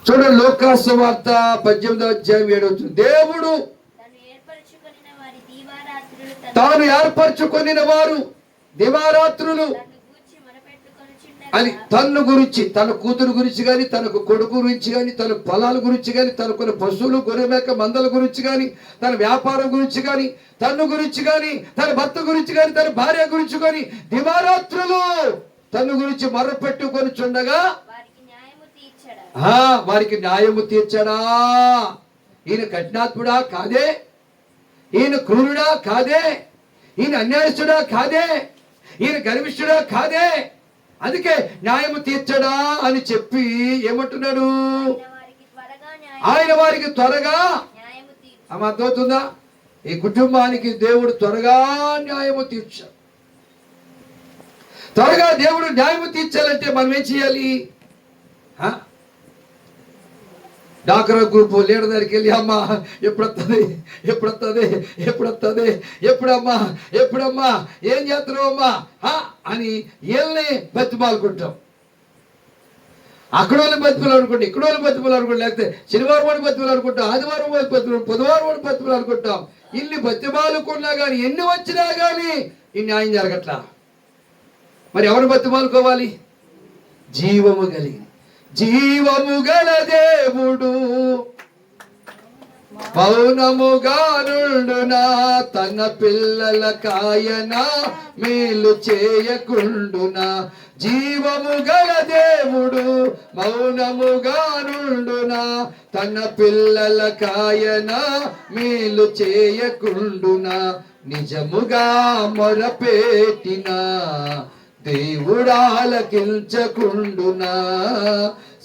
చూడండి, లోకాసు వార్త 18వ అధ్యాయం 7వ దేవుడు తాను ఏర్పరచుకొనిన వారు దివారాత్రులు అని తన్ను గురించి, తన కూతురు గురించి కానీ, తనకు కొడుకు గురించి కానీ, తన పొలాల గురించి కానీ, తనకున్న పశువులు గొర్రెమేక మందల గురించి కానీ, తన వ్యాపారం గురించి కానీ, తన్ను గురించి కానీ, తన భర్త గురించి కానీ, తన భార్య గురించి కానీ దివారాత్రులు తన్ను గురించి మొర్రపెట్టుకొని చుండగా వారికి న్యాయము తీర్చడా. ఈయన కఠినాత్ముడా కాదే, ఈయన క్రూరుడా కాదే, ఈయన అన్యాయస్తుడా కాదే, ఈయన గర్విష్ఠుడా కాదే, అందుకే న్యాయము తీర్చడా అని చెప్పి ఏమంటున్నాడు, ఆయన వారికి త్వరగా అర్థమవుతుందా? ఈ కుటుంబానికి దేవుడు త్వరగా న్యాయము తీర్చాడు. త్వరగా దేవుడు న్యాయము తీర్చాలంటే మనం ఏం చేయాలి? డాక్రా గ్రూప్ లీడర్ దగ్గరికి వెళ్ళి, అమ్మా ఎప్పుడొస్తుంది, ఎప్పుడొస్తుంది, ఎప్పుడొస్తుంది, ఎప్పుడమ్మా, ఎప్పుడమ్మా, ఏం చేస్తున్నావు అమ్మా అని వీళ్ళని బతిమాలుకుంటాం. అక్కడ వాళ్ళని బతిమలు అనుకుంటాం, ఇక్కడ వాళ్ళని బతిమలు అనుకుంటాం, లేకపోతే శనివారం వాడిని బతిమలు అనుకుంటాం, ఆదివారం వాడిని బతిమలు, బుధవారం వాడిని బతిమలు అనుకుంటాం. ఇన్ని బతిమాలుకున్నా కానీ, ఎన్ని వచ్చినా కానీ ఈ న్యాయం జరగట్లా. మరి ఎవరు బతిమాలుకోవాలి? జీవము కలిగి, జీవము గల దేవుడు మౌనముగా నుండునా, తన పిల్లల కాయన మేలు చేయకుండునా. జీవము గల దేవుడు మౌనముగా నుండునా, తన పిల్లల కాయన మేలు చేయకుండునా. నిజముగా మొరపెట్టినా దేవుడాలకించకుండునా,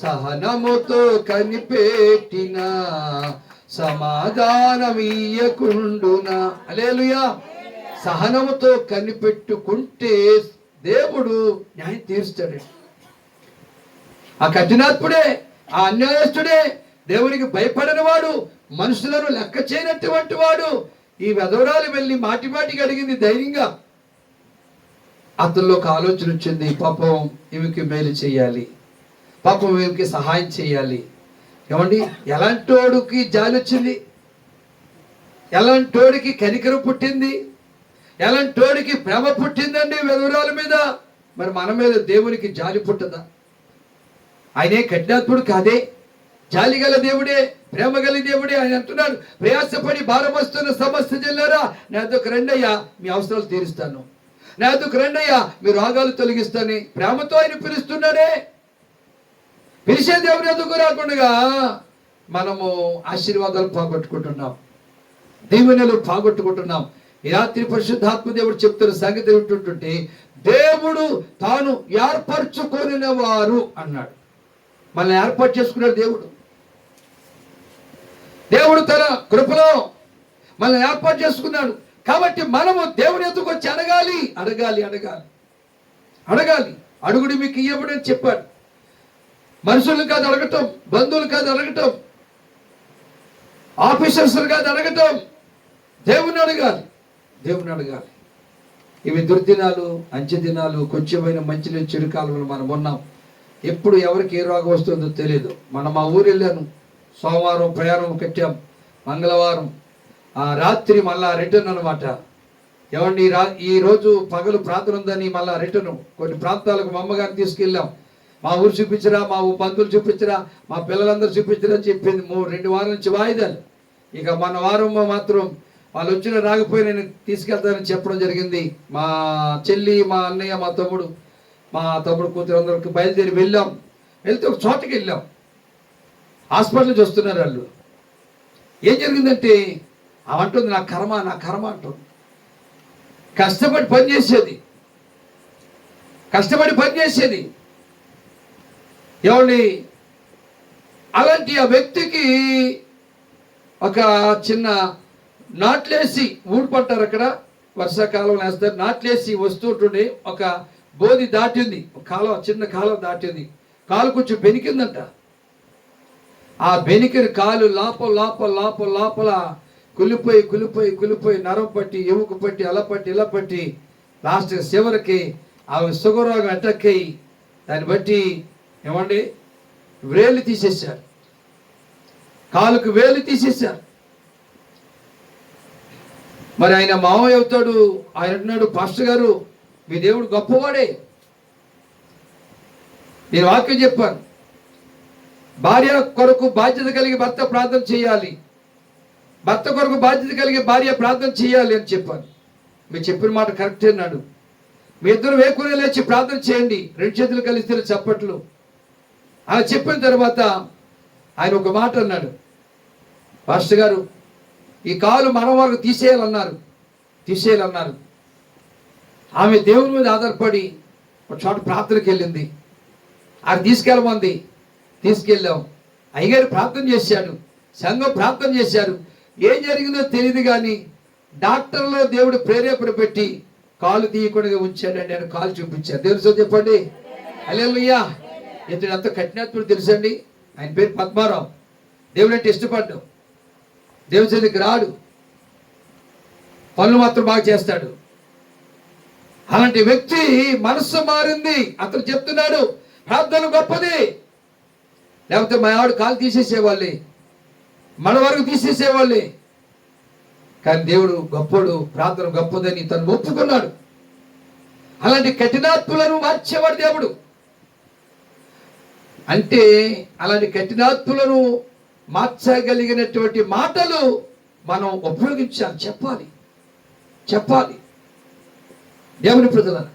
సహనముతో కనిపెట్టిన సమాధానమీయకుండునా. హల్లెలూయా. సహనముతో కనిపెట్టుకుంటే దేవుడు న్యాయం తీరుస్తాడు. ఆ కఠినాత్ముడే, ఆ అన్యాయస్తుడే, దేవునికి భయపడని వాడు, మనుషులను లెక్క చేయనటువంటి వాడు, ఈ వెధవరాలు వెళ్ళి మాటి మాటికి అడిగింది ధైర్యంగా. అతనిలో ఒక ఆలోచన వచ్చింది, పాపం ఈమెకి మేలు చేయాలి, పాపం ఈమెకి సహాయం చేయాలి. ఏమండి, ఎలాంటోడికి జాలి వచ్చింది, ఎలాంటోడికి కనికరం పుట్టింది, ఎలాంటోడికి ప్రేమ పుట్టిందండి విధవరాల మీద. మరి మన మీద దేవునికి జాలి పుట్టదా? ఆయనే కఠినాత్ముడు కాదే, జాలి గల దేవుడే, ప్రేమ గల దేవుడే. ఆయన అంటున్నాడు, ప్రయాసపడి భారమస్తున్న సమస్త జిల్లారా నా దగ్గరకు రండయ్యా, మీ అవసరాలు తీరుస్తాను, నా దగ్గరకు రండయ్యా, మీ రోగాలు తొలగిస్తాను. ప్రేమతో ఆయన పిలుస్తున్నాడే. పిలిచే దేవుని ఎదుగు రాకుండా మనము ఆశీర్వాదాలు పోగొట్టుకుంటున్నాం, దీవెనలు పోగొట్టుకుంటున్నాం. ఈ రాత్రి పరిశుద్ధాత్మ దేవుడు చెప్తున్న సంగతి ఏమిటంటే, దేవుడు తాను ఏర్పరచుకొనిన వారు అన్నాడు. మనల్ని ఏర్పాటు చేసుకున్నాడు దేవుడు. దేవుడు తన కృపలో మనల్ని ఏర్పాటు చేసుకున్నాడు. కాబట్టి మనము దేవుని ఎదుగు వచ్చి అడగాలి, అడగాలి, అడగాలి, అడగాలి. అడుగుడు మీకు ఇవ్వబడని చెప్పాడు. మనుషులు కాదు అడగటం, బంధువులు కాదు అడగటం, ఆఫీసర్స్ కాదు అడగటం, దేవుని అడగాలి, దేవుని అడగాలి. ఇవి దుర్దినాలు, అంచె దినాలు, కొంచెమైన మంచి చెడు కాలంలో మనం ఉన్నాం. ఎప్పుడు ఎవరికి ఏ రోగం వస్తుందో తెలియదు. మనం మా ఊరు వెళ్ళాను, సోమవారం ప్రయాణం కట్టాం, మంగళవారం రాత్రి మళ్ళా రిటర్న్ అనమాట. ఏమండి, ఈ రోజు పగలు ప్రార్థన ఉందని మళ్ళా రిటర్న్ కొన్ని ప్రాంతాలకు మా అమ్మగారిని తీసుకెళ్ళాం. మా ఊరు చూపించరా, మా బంధువులు చూపించరా, మా పిల్లలందరూ చూపించరా అని చెప్పింది. 2 వారాల నుంచి వాయిదాలు. ఇక మన వారం మాత్రం వాళ్ళు వచ్చిన రాకపోయి నేను తీసుకెళ్తానని చెప్పడం జరిగింది. మా చెల్లి, మా అన్నయ్య, మా తమ్ముడు కూతురు అందరికి బయలుదేరి వెళ్ళాం. వెళ్తే ఒక చోటకి వెళ్ళాం. హాస్పిటల్ నుంచి వస్తున్నారు వాళ్ళు. ఏం జరిగిందంటే అవంటుంది, నా కర్మ, నా కర్మ అంటుంది. కష్టపడి పనిచేసేది ఏమండి. అలాంటి ఆ వ్యక్తికి ఒక చిన్న నాట్లేసి ఊడిపట్టారు. అక్కడ వర్షాకాలం వేస్తారు, నాట్లేసి వస్తుంటుండే ఒక బోధి దాటింది, కాలువ, చిన్న కాలువ దాటింది. కాలు కొంచెం బెనికిందంట. ఆ బెనికిన కాలు లోపల కులిపోయి నరం పట్టి, ఎముక పట్టి, అలా పట్టి, ఇలా పట్టి, లాస్ట్ చివరికి ఆమె షుగర్ రోగం అటాక్ అయ్యి దాన్ని బట్టి ఏమండి వ్రేళ్ళు తీసేశారు. కాలుకు వేలు తీసేశారు. మరి ఆయన మామయ్య అవుతాడు. ఆయన అంటున్నాడు, పాస్టర్ గారు మీ దేవుడు గొప్పవాడే. నేను వాక్యం చెప్పాను, భార్య కొరకు బాధ్యత కలిగి భర్త ప్రార్థన చేయాలి, భర్త కొరకు బాధ్యత కలిగి భార్య ప్రార్థన చేయాలి అని చెప్పాను. మీరు చెప్పిన మాట కరెక్ట్ అన్నాడు. మీ ఇద్దరు వేకునే లేచి ప్రార్థన చేయండి, రెండు చేతులు కలిస్తే చప్పట్లు. అలా చెప్పిన తర్వాత ఆయన ఒక మాట అన్నాడు, పాస్టర్ గారు ఈ కాలు మన వరకు తీసేయాలన్నారు. ఆమె దేవుని మీద ఆధారపడి ఒక చోట ప్రార్థనకి వెళ్ళింది. అది తీసుకెళ్ళాం. అయ్యగారు ప్రార్థన చేశాడు, సంఘం ప్రార్థన చేశారు. ఏం జరిగిందో తెలియదు కానీ డాక్టర్లో దేవుడు ప్రేరేపణ పెట్టి కాలు తీయకుండా ఉంచాడండి. ఆయన కాలు చూపించారు. తెలుసో చెప్పండి. హల్లెలూయా. ఇతడు ఎంత కఠినాత్ముడు తెలుసండి. ఆయన పేరు పద్మారావు. దేవుడు అంటే ఇష్టపడ్డాం. దేవుని సన్నిధికి రాడు, పనులు మాత్రం బాగా చేస్తాడు. అలాంటి వ్యక్తి మనస్సు మారింది. అతను చెప్తున్నాడు ప్రార్థన గొప్పది. లేకపోతే మా ఆవిడ కాలు తీసేసేవాళ్ళే, మన వరకు తీసేసేవాళ్ళే. కానీ దేవుడు గొప్పడు, ప్రార్థన గొప్పదని తను ఒప్పుకున్నాడు. అలాంటి కఠినాత్ములను మార్చేవాడు దేవుడు. అంటే అలాంటి కఠినాత్ములను మార్చగలిగినటువంటి మాటలు మనం ఉపయోగించాలి, చెప్పాలి. దేవుని ప్రజలను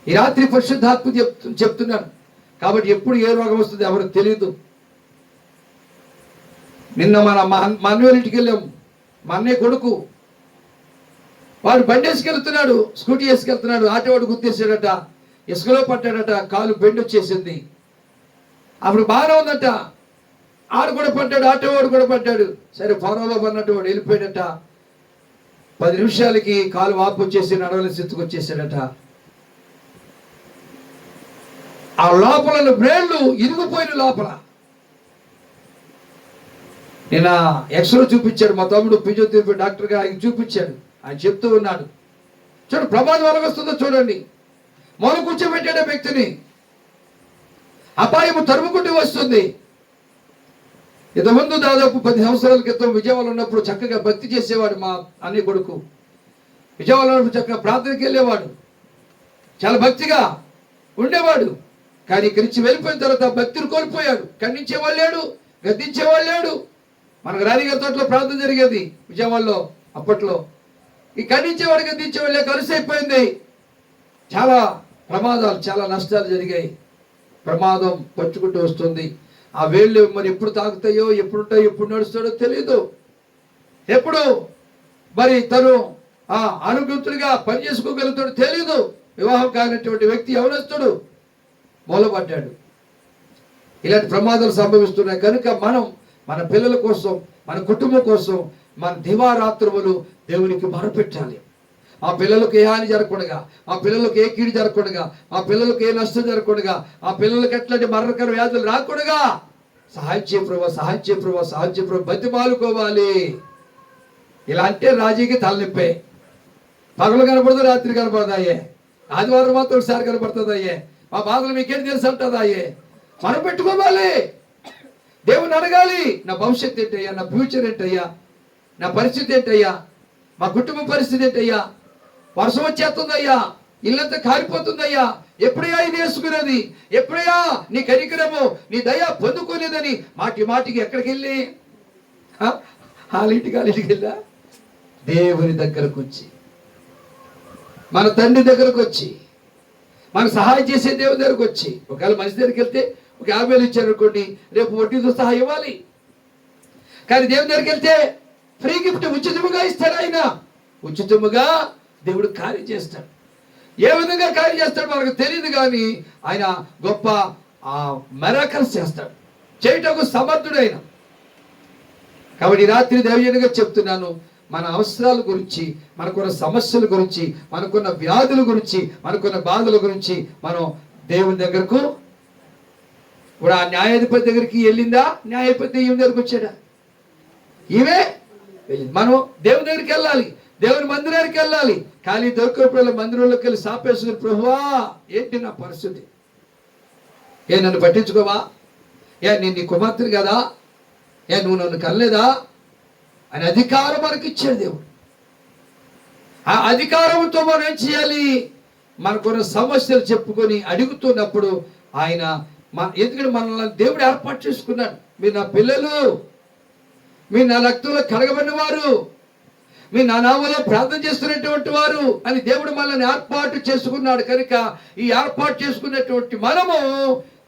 ఈ రాత్రి పరిశుద్ధాత్మ చెప్తున్నాను. కాబట్టి ఎప్పుడు ఏ రోగం వస్తుంది ఎవరికి తెలియదు. నిన్న మన అన్నయ్య వెళ్ళాము. మా అన్నయ్య కొడుకు వాడు బండి వేసుకెళ్తున్నాడు, స్కూటీ వేసుకెళ్తున్నాడు. ఆటోవాడు గుర్తేసాడట, ఇసుకలో పట్టాడట, కాలు బెండ్ వచ్చేసింది. అప్పుడు బాగానే ఉందట. ఆడు కూడా పడ్డాడు, ఆటోవాడు కూడా పడ్డాడు. సరే ఫారోలో పడినట్టు వాడు వెళ్ళిపోయాడట. 10 నిమిషాలకి కాలు వాపు వచ్చేసి నడవల స్థితికి వచ్చేసాడట. ఆ లోపల బ్రేళ్లు ఇరిగిపోయిన లోపల. నిన్న ఎక్స్రే చూపించాడు మా తమ్ముడు, ఫిజియోథెరపీ డాక్టర్గా ఆయన చూపించాడు. ఆయన చెప్తూ ఉన్నాడు, చూడండి ప్రమాదం ఎలాగొస్తుందో చూడండి. మొదలు కూర్చోబెట్టాడు వ్యక్తిని, అపాయము తరుముకుంటూ వస్తుంది. ఇంతకుముందు దాదాపు 10 సంవత్సరాల క్రితం విజయవాడలో ఉన్నప్పుడు చక్కగా భక్తి చేసేవాడు మా అన్నయ్య కొడుకు. విజయవాడలో ఉన్నప్పుడు చక్కగా ప్రార్థనకి వెళ్ళేవాడు, చాలా భక్తిగా ఉండేవాడు. కానీ ఇక్కడి నుంచి వెళ్ళిపోయిన తర్వాత భక్తిని కోల్పోయాడు. ఖండించేవాళ్ళు లేడు, గద్దించేవాళ్ళు లేడు. మనకు రాణిగారి తోటలో ప్రార్థన జరిగేది విజయవాడలో అప్పట్లో. ఈ ఖండించేవాడు గద్దించేవాళ్ళే కలిసి అయిపోయింది. చాలా ప్రమాదాలు, చాలా నష్టాలు జరిగాయి. ప్రమాదం పట్టుకుంటూ వస్తుంది. ఆ వేళ్ళు మరి ఎప్పుడు తాగుతాయో, ఎప్పుడు ఉంటాయో, ఎప్పుడు నడుస్తాడో తెలియదు. ఎప్పుడు మరి తను అనుభూతుడిగా పని చేసుకోగలుగుతాడు తెలియదు. వివాహం కానటువంటి వ్యక్తి యవనస్తుడు మూలపడ్డాడు. ఇలాంటి ప్రమాదాలు సంభవిస్తున్నాయి. కనుక మనం మన పిల్లల కోసం, మన కుటుంబం కోసం మన దివారాత్రులు దేవునికి మొరపెట్టాలి. ఆ పిల్లలకు ఏ హాని జరగకుండా, ఆ పిల్లలకు ఏ కీడు జరగకుండా, ఆ పిల్లలకు ఏ నష్టం జరగకుండా, ఆ పిల్లలకు ఎట్లాంటి మరణకర వ్యాధులు రాకుండా సహాయం చేయ ప్రభు బతిమాలుకోవాలి. ఇలా అంటే రాజీకి తలనిప్పే. పగలు కనపడదు, రాత్రి కనపడదాయే, ఆదివారం మాత్రం ఒకసారి కనపడుతుందయ్యే. మా బాధలు మీకేం తెలుసు అంటుందాయే. మనం పెట్టుకోవాలి, దేవుని అడగాలి. నా భవిష్యత్తు ఏంటయ్యా, నా ఫ్యూచర్ ఏంటయ్యా, నా పరిస్థితి ఏంటయ్యా, మా కుటుంబ పరిస్థితి ఏంటయ్యా, వర్షం వచ్చేస్తుందయ్యా, ఇల్లంతా కారిపోతుందయ్యా, ఎప్పుడయ్యా ఇది వేసుకునేది, ఎప్పుడయ్యా నీ కనికరము, నీ దయ పొందుకోలేదని మాటికి ఎక్కడికి వెళ్ళి వాళ్ళింటికి వెళ్ళా దేవుని దగ్గరకు వచ్చి, మన తండ్రి దగ్గరకు వచ్చి, మనకు సహాయం చేసే దేవుని దగ్గరకు వచ్చి. ఒకవేళ మనిషి దగ్గరికి వెళ్తే ఒక 50,000 ఇచ్చారు అనుకోండి, రేపు వడ్డీతో సహా ఇవ్వాలి. కానీ దేవుని దగ్గరికి వెళ్తే ఫ్రీ గిఫ్ట్ ఉచితముగా ఇస్తాడు. ఆయన ఉచితముగా దేవుడు కార్యం చేస్తాడు. ఏ విధంగా కార్యం చేస్తాడు మనకు తెలియదు, కానీ ఆయన గొప్ప మిరాకిల్స్ చేస్తాడు, చేయటకు సమర్థుడైన. కాబట్టి రాత్రి దైవజనుగా చెప్తున్నాను, మన అవసరాల గురించి, మనకున్న సమస్యల గురించి, మనకున్న వ్యాధుల గురించి, మనకున్న బాధల గురించి మనం దేవుని దగ్గరకు. ఇప్పుడు ఆ న్యాయాధిపతి దగ్గరికి వెళ్ళిందా? న్యాయాధిపతి ఈమె దగ్గరకు వచ్చాడా? ఈమె వెళ్ళింది. మనం దేవుని దగ్గరికి వెళ్ళాలి, దేవుని మందిరానికి వెళ్ళాలి. ఖాళీ దొరికినప్పుడు మందిరంలోకి వెళ్ళి సాపేసుకుని, ప్రభువా ఏంటి నా పరిస్థితి, నన్ను పట్టించుకోవా, నేను నీ కుమార్తెను కదా, నువ్వు నన్ను కనలేదా అని అధికారం మనకి ఇచ్చాడు దేవుడు. ఆ అధికారంతో మనం ఏం చేయాలి? మనకున్న సమస్యలు చెప్పుకొని అడుగుతున్నప్పుడు ఆయన ఎందుకంటే మనల్ని దేవుడు ఏర్పాటు చేసుకున్నాడు. మీరు నా పిల్లలు, మీరు నా రక్తంలో కడగబడిన వారు, మీ నా నామములో ప్రార్థన చేస్తున్నటువంటి వారు అని దేవుడు మనల్ని ఏర్పాటు చేసుకున్నాడు. కనుక ఈ ఏర్పాటు చేసుకున్నటువంటి మనము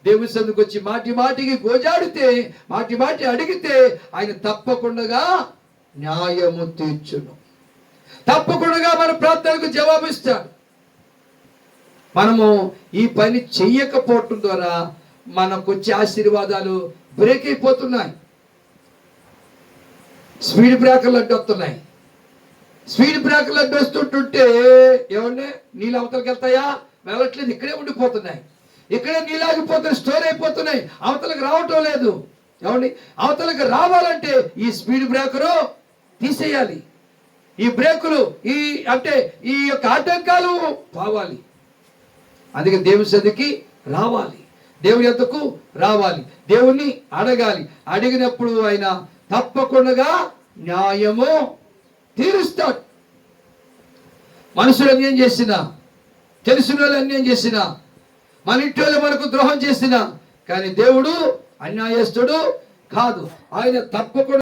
దేవుని సన్నిధికి వచ్చి మాటి మాటికి గోజాడితే, మాటి మాటి అడిగితే ఆయన తప్పకుండా న్యాయము తీర్చును, తప్పకుండా మన ప్రార్థనకు జవాబిస్తాడు. మనము ఈ పని చెయ్యకపోవటం ద్వారా మనకు వచ్చే ఆశీర్వాదాలు బ్రేక్ అయిపోతున్నాయి. స్పీడ్ బ్రేకర్లు అడ్డు వస్తున్నాయి. స్పీడ్ బ్రేకర్లు అడ్డు వస్తుంటుంటే ఏమంటే నీళ్ళు అవతలకి వెళ్తాయా? వెళ్ళట్లేదు, ఇక్కడే ఉండిపోతున్నాయి. ఇక్కడే నీళ్ళు ఆగిపోతున్నాయి, స్టోర్ అయిపోతున్నాయి, అవతలకు రావటం లేదు. ఏమండి, అవతలకు రావాలంటే ఈ స్పీడ్ బ్రేకరు తీసేయాలి. ఈ బ్రేకులు ఈ యొక్క ఆటంకాలు పోవాలి. అందుకే దేవుని సన్నిధికి రావాలి, దేవుని యొద్దకు రావాలి, దేవుణ్ణి అడగాలి. అడిగినప్పుడు ఆయన తప్పకుండా న్యాయము తీరుస్తాడు. మనుషులు అన్యాయం చేసినా, తెలిసిన వాళ్ళు అన్యాయం చేసినా, మన ఇంటి వాళ్ళు మనకు ద్రోహం చేసినా, కానీ దేవుడు అన్యాయస్తుడు కాదు. ఆయన తప్పకుండా